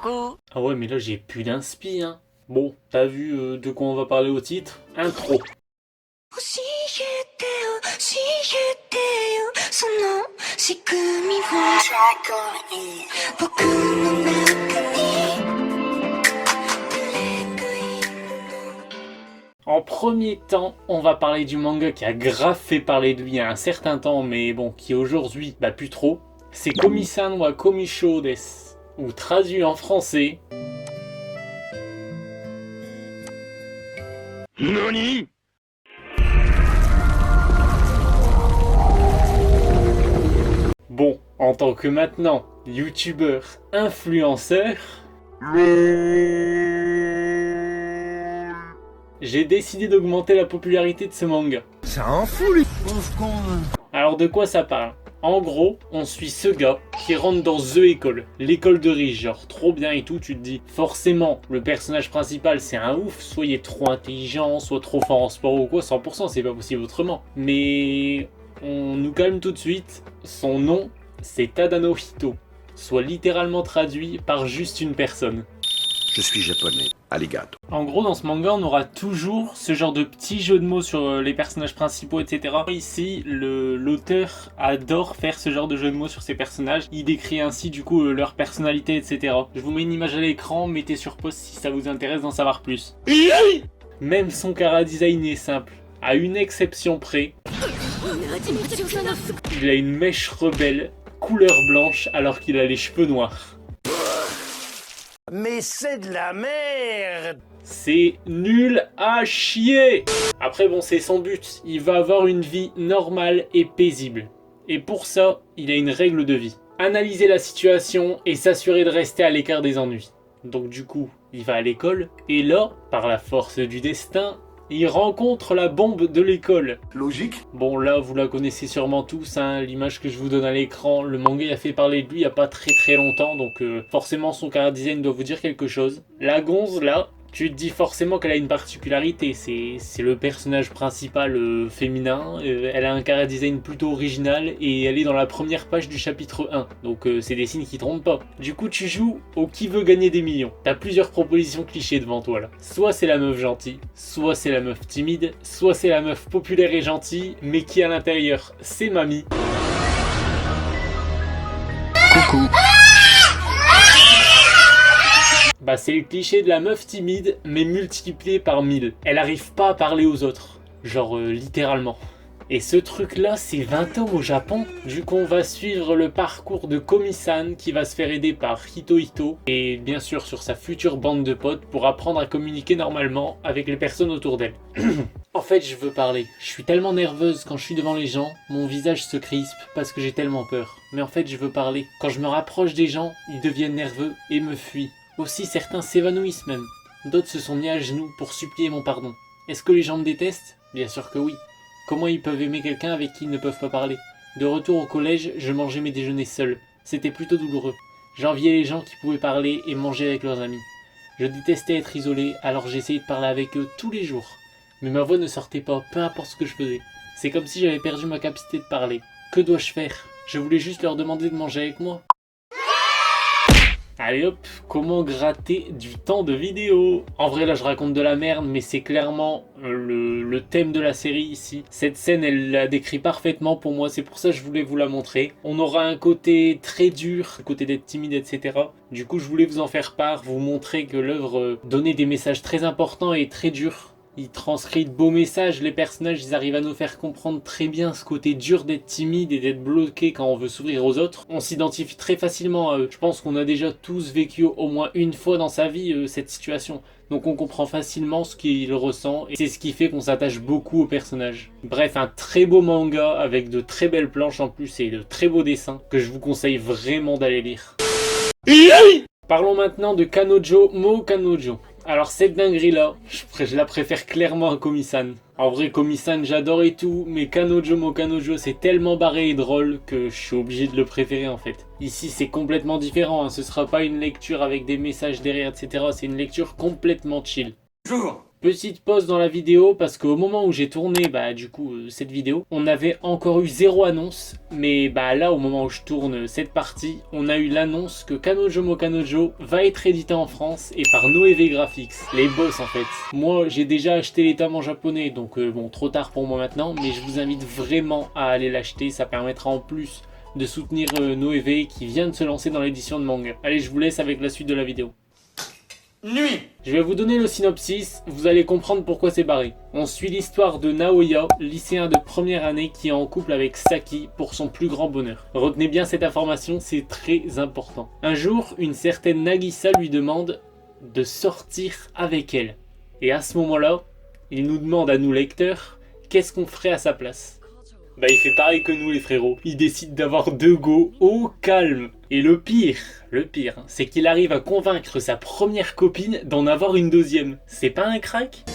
Coucou. Ah ouais, mais là j'ai plus d'inspi, hein. Bon, t'as vu de quoi on va parler au titre? Intro. 教えてよ教えてよその仕組みを僕の中に En premier temps, on va parler du manga qui a grave fait parler de lui il y a un certain temps, mais bon, qui aujourd'hui, plus trop. C'est Komi-san wa Komisho desu, ou traduit en français... Nani? Bon, en tant que maintenant, youtubeur, influenceur... J'ai décidé d'augmenter la popularité de ce manga. Ça en fout les pauvres cons. Alors de quoi ça parle? En gros, on suit ce gars qui rentre dans The École, l'école de riche, genre trop bien et tout, tu te dis forcément le personnage principal c'est un ouf, soit il est trop intelligent, soit trop fort en sport ou quoi, 100% c'est pas possible autrement. Mais on nous calme tout de suite, son nom c'est Tadano Hito, soit littéralement traduit par juste une personne. Je suis japonais, alligato. En gros, dans ce manga, on aura toujours ce genre de petits jeux de mots sur les personnages principaux, etc. Ici, l'auteur adore faire ce genre de jeux de mots sur ses personnages. Il décrit ainsi, du coup, leur personnalité, etc. Je vous mets une image à l'écran, mettez sur pause si ça vous intéresse d'en savoir plus. Même son chara-design est simple, à une exception près. Il a une mèche rebelle, couleur blanche, alors qu'il a les cheveux noirs. Mais c'est de la merde. C'est nul à chier. Après bon, c'est son but, il va avoir une vie normale et paisible. Et pour ça, il a une règle de vie. Analyser la situation et s'assurer de rester à l'écart des ennuis. Donc du coup, il va à l'école, et là, par la force du destin, il rencontre la bombe de l'école. Logique. Bon là, vous la connaissez sûrement tous, hein, l'image que je vous donne à l'écran. Le manga a fait parler de lui il n'y a pas très longtemps, donc forcément son chara design doit vous dire quelque chose. La gonze là, tu te dis forcément qu'elle a une particularité, c'est le personnage principal féminin. Elle a un chara design plutôt original et elle est dans la première page du chapitre 1, donc c'est des signes qui trompent pas. Du coup tu joues au qui veut gagner des millions. T'as plusieurs propositions clichés devant toi là. Soit c'est la meuf gentille, soit c'est la meuf timide, soit c'est la meuf populaire et gentille, mais qui à l'intérieur c'est mamie. Coucou. Bah c'est le cliché de la meuf timide, mais multiplié par 1000. Elle arrive pas à parler aux autres, genre littéralement. Et ce truc là, c'est 20 ans au Japon. Du coup on va suivre le parcours de Komi-san qui va se faire aider par Hito, et bien sûr sur sa future bande de potes pour apprendre à communiquer normalement avec les personnes autour d'elle. En fait je veux parler, je suis tellement nerveuse quand je suis devant les gens, mon visage se crispe parce que j'ai tellement peur. Mais en fait je veux parler, quand je me rapproche des gens, ils deviennent nerveux et me fuient. Aussi certains s'évanouissent même, d'autres se sont mis à genoux pour supplier mon pardon. Est-ce que les gens me détestent? Bien sûr que oui. Comment ils peuvent aimer quelqu'un avec qui ils ne peuvent pas parler? De retour au collège, je mangeais mes déjeuners seul. C'était plutôt douloureux. J'enviais les gens qui pouvaient parler et manger avec leurs amis. Je détestais être isolé, alors j'essayais de parler avec eux tous les jours. Mais ma voix ne sortait pas, peu importe ce que je faisais. C'est comme si j'avais perdu ma capacité de parler. Que dois-je faire? Je voulais juste leur demander de manger avec moi. Allez hop, comment gratter du temps de vidéo? En vrai là je raconte de la merde, mais c'est clairement le thème de la série ici. Cette scène elle la décrit parfaitement pour moi, c'est pour ça que je voulais vous la montrer. On aura un côté très dur, le côté d'être timide, etc. Du coup je voulais vous en faire part, vous montrer que l'œuvre donnait des messages très importants et très durs. Il transcrit de beaux messages, les personnages ils arrivent à nous faire comprendre très bien ce côté dur d'être timide et d'être bloqué quand on veut s'ouvrir aux autres. On s'identifie très facilement à eux. Je pense qu'on a déjà tous vécu au moins une fois dans sa vie cette situation. Donc on comprend facilement ce qu'il ressent et c'est ce qui fait qu'on s'attache beaucoup aux personnages. Bref, un très beau manga avec de très belles planches en plus et de très beaux dessins que je vous conseille vraiment d'aller lire. Parlons maintenant de Kanojo Mo Kanojo. Alors cette dinguerie là, je la préfère clairement à Komi-san. En vrai Komi-san j'adore et tout, mais Kanojo Mo Kanojo c'est tellement barré et drôle que je suis obligé de le préférer en fait. Ici c'est complètement différent, hein. Ce sera pas une lecture avec des messages derrière etc, c'est une lecture complètement chill. Bonjour, Petite pause dans la vidéo parce qu'au moment où j'ai tourné cette vidéo, on avait encore eu 0 annonce, mais là au moment où je tourne cette partie, on a eu l'annonce que Kanojo mo Kanojo va être édité en France et par Noévé Graphics, les boss en fait. Moi j'ai déjà acheté les tomes en japonais, donc bon, trop tard pour moi maintenant, mais je vous invite vraiment à aller l'acheter, ça permettra en plus de soutenir Noévé qui vient de se lancer dans l'édition de manga. Allez, je vous laisse avec la suite de la vidéo. Nuit. Je vais vous donner le synopsis, vous allez comprendre pourquoi c'est barré. On suit l'histoire de Naoya, lycéen de première année qui est en couple avec Saki pour son plus grand bonheur. Retenez bien cette information, c'est très important. Un jour, une certaine Nagisa lui demande de sortir avec elle. Et à ce moment-là, il nous demande à nous lecteurs, qu'est-ce qu'on ferait à sa place ? Il fait pareil que nous les frérots. Il décide d'avoir 2 go au calme. Et le pire, c'est qu'il arrive à convaincre sa première copine d'en avoir une deuxième. C'est pas un crack ?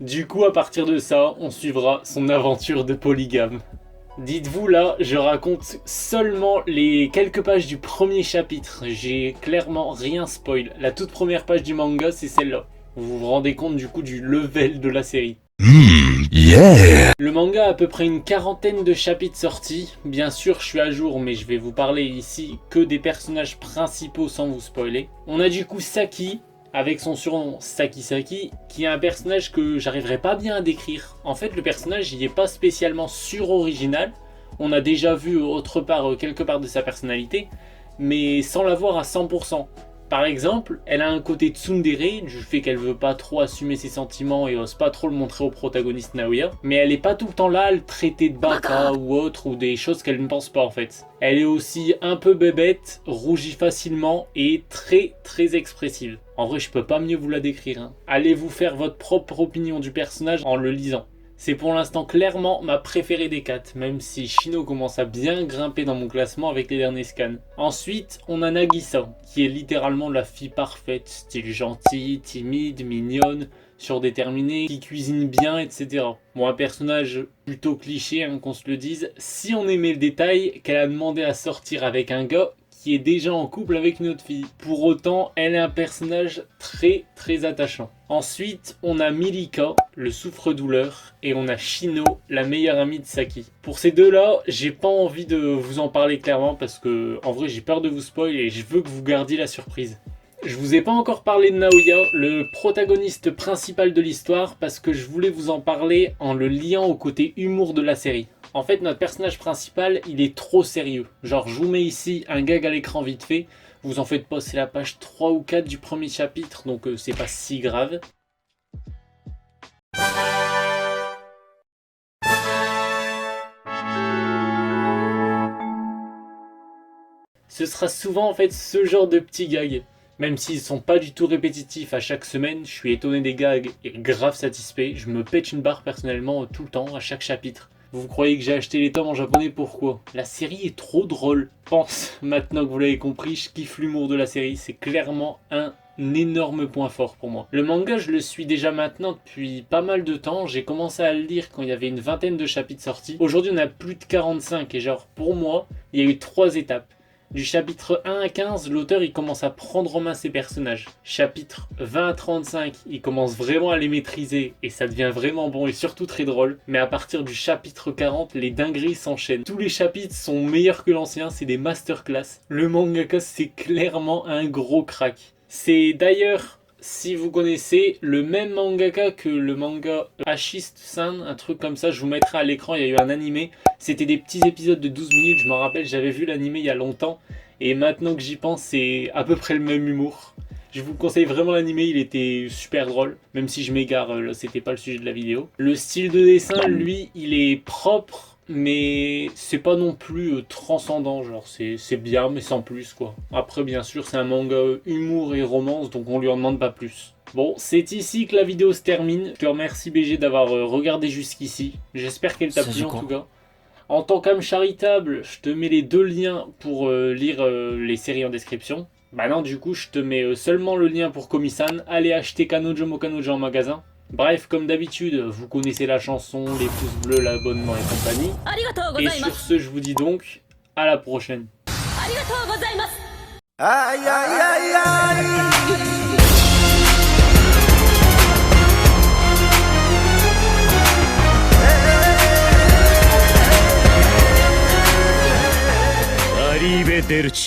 Du coup, à partir de ça, on suivra son aventure de polygame. Dites-vous là, je raconte seulement les quelques pages du premier chapitre. J'ai clairement rien spoil. La toute première page du manga, c'est celle-là. Vous vous rendez compte du coup du level de la série. Le manga a à peu près une quarantaine de chapitres sortis. Bien sûr, je suis à jour, mais je vais vous parler ici que des personnages principaux sans vous spoiler. On a du coup Saki, avec son surnom Saki Saki, qui est un personnage que j'arriverai pas bien à décrire. En fait, le personnage, il est pas spécialement sur-original. On a déjà vu autre part, quelque part de sa personnalité, mais sans l'avoir à 100%. Par exemple, elle a un côté tsundere, du fait qu'elle veut pas trop assumer ses sentiments et ose pas trop le montrer au protagoniste Naoya, mais elle est pas tout le temps là à le traiter de baka ou autre, ou des choses qu'elle ne pense pas en fait. Elle est aussi un peu bébête, rougit facilement et très expressive. En vrai, je peux pas mieux vous la décrire, hein. Allez vous faire votre propre opinion du personnage en le lisant. C'est pour l'instant clairement ma préférée des 4, même si Shino commence à bien grimper dans mon classement avec les derniers scans. Ensuite, on a Nagisa, qui est littéralement la fille parfaite, style gentille, timide, mignonne, surdéterminée, qui cuisine bien, etc. Bon, un personnage plutôt cliché, hein, qu'on se le dise, si on aimait le détail qu'elle a demandé à sortir avec un gars qui est déjà en couple avec une autre fille. Pour autant, elle est un personnage très attachant. Ensuite, on a Milika, le souffre-douleur, et on a Shino, la meilleure amie de Saki. Pour ces deux-là, j'ai pas envie de vous en parler clairement parce que, en vrai, j'ai peur de vous spoil et je veux que vous gardiez la surprise. Je vous ai pas encore parlé de Naoya, le protagoniste principal de l'histoire, parce que je voulais vous en parler en le liant au côté humour de la série. En fait, notre personnage principal, il est trop sérieux. Genre, je vous mets ici un gag à l'écran vite fait. Vous en faites pas, c'est la page 3 ou 4 du premier chapitre, donc c'est pas si grave. Ce sera souvent en fait ce genre de petits gags. Même s'ils sont pas du tout répétitifs à chaque semaine, je suis étonné des gags et grave satisfait. Je me pète une barre personnellement tout le temps, à chaque chapitre. Vous croyez que j'ai acheté les tomes en japonais, pourquoi? La série est trop drôle. Pense, maintenant que vous l'avez compris, je kiffe l'humour de la série, c'est clairement un énorme point fort pour moi. Le manga, je le suis déjà maintenant depuis pas mal de temps, j'ai commencé à le lire quand il y avait une vingtaine de chapitres sortis. Aujourd'hui on a plus de 45 et genre pour moi, il y a eu 3 étapes. Du chapitre 1 à 15, l'auteur il commence à prendre en main ses personnages. Chapitre 20 à 35, il commence vraiment à les maîtriser et ça devient vraiment bon et surtout très drôle. Mais à partir du chapitre 40, les dingueries s'enchaînent. Tous les chapitres sont meilleurs que l'ancien, c'est des masterclass. Le mangaka c'est clairement un gros crack. C'est d'ailleurs, si vous connaissez, le même mangaka que le manga Ashist-san, un truc comme ça, je vous mettrai à l'écran, il y a eu un animé. C'était des petits épisodes de 12 minutes, je m'en rappelle, j'avais vu l'animé il y a longtemps. Et maintenant que j'y pense, c'est à peu près le même humour. Je vous conseille vraiment l'animé, il était super drôle. Même si je m'égare, là c'était pas le sujet de la vidéo. Le style de dessin, lui, il est propre, mais c'est pas non plus transcendant. Genre c'est bien, mais sans plus quoi. Après bien sûr, c'est un manga humour et romance, donc on lui en demande pas plus. Bon, c'est ici que la vidéo se termine. Je te remercie BG d'avoir regardé jusqu'ici. J'espère qu'elle t'a plu en tout cas. En tant qu'âme charitable, je te mets les 2 liens pour lire les séries en description. Bah non, du coup, je te mets seulement le lien pour Komi-san. Allez acheter Kanojo mo Kanojo en magasin. Bref, comme d'habitude, vous connaissez la chanson, les pouces bleus, l'abonnement et compagnie. Et sur ce, je vous dis donc, à la prochaine. Aïe aïe aïe aïe. Arrivederci.